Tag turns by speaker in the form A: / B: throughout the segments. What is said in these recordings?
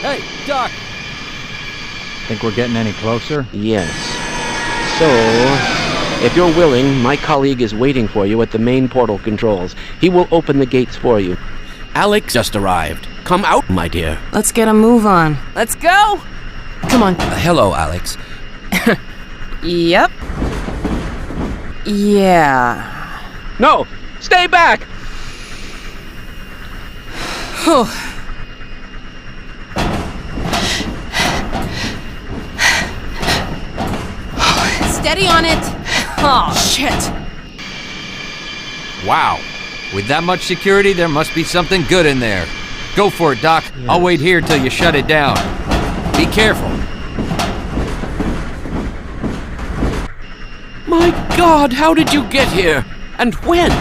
A: Hey, Doc!
B: Think we're getting any closer?
C: Yes. So, if you're willing, my colleague is waiting for you at the main portal controls. He will open the gates for you. Alex just arrived. Come out, my dear.
D: Let's get a move on. Let's go! Come on.
C: Hello, Alex.
D: Yep. Yeah.
C: No! Stay back!
D: Whew. Steady on it. Oh, shit.
A: Wow. With that much security, there must be something good in there. Go for it, Doc.
C: Yes.
A: I'll wait here till you shut it down. Be careful.
C: My God, how did you get here? And when?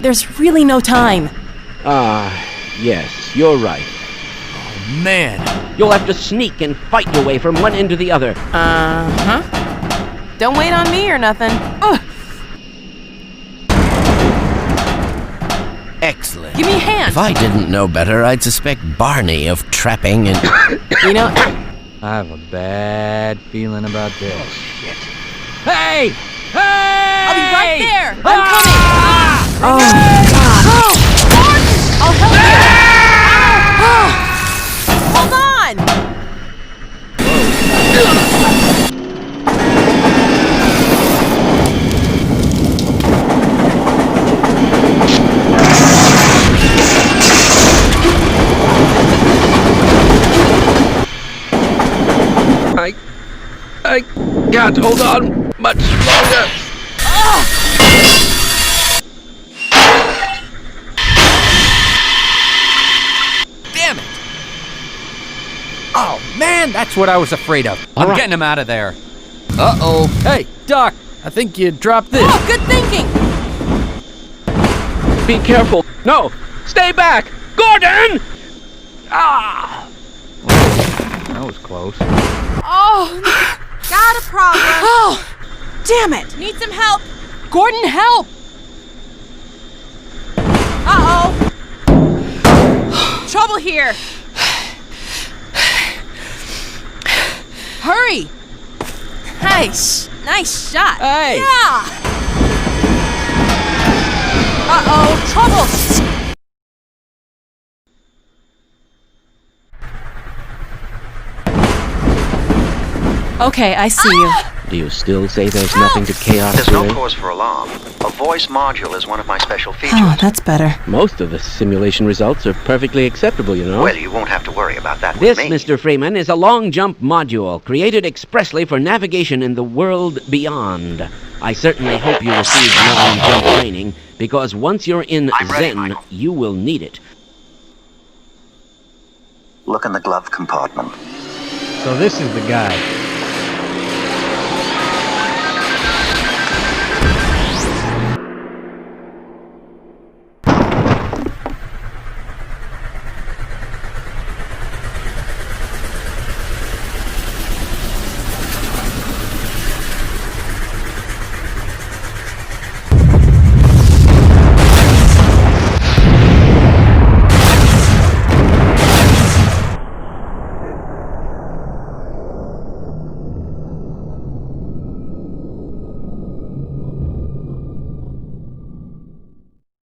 D: There's really no time.
C: Yes, you're right.
A: Oh, man.
C: You'll have to sneak and fight your way from one end to the other.
D: Uh-huh. Don't wait on me or nothing.
C: Excellent.
D: Give me a hand.
C: If I didn't know better, I'd suspect Barney of trapping and...
D: You know...
B: I have a bad feeling about this.
C: Oh, shit. Hey! Hey!
D: I'll be right there. I'm coming.
C: Oh,
D: Oh, Gordon! I'll help you. Hold on.
C: I can't hold on much longer.
A: Damn it! Oh, man, that's what I was afraid of. I'm getting him out of there. Uh-oh. Hey, Doc, I think you dropped this.
D: Oh, good thinking.
C: Be careful. No, stay back. Gordon! Ah!
B: That was close.
D: Oh, got a problem. Oh, damn it. Need some help. Gordon, help. Uh-oh. Trouble here. Hurry. Nice. Nice shot.
A: Hey.
D: Yeah. Uh-oh, trouble. Okay, I see you.
C: Do you still say there's nothing to chaos?
E: There's no cause for alarm. A voice module is one of my special features.
D: Oh, that's better.
C: Most of the simulation results are perfectly acceptable, you know.
E: Well, you won't have to worry about that
C: This,
E: with me.
C: Mr. Freeman, is a long-jump module created expressly for navigation in the world beyond. I certainly hope you receive long-jump training, because once you're in
E: I'm ready,
C: Zen,
E: Michael.
C: you will need it.
E: Look in the glove compartment.
B: So this is the guy.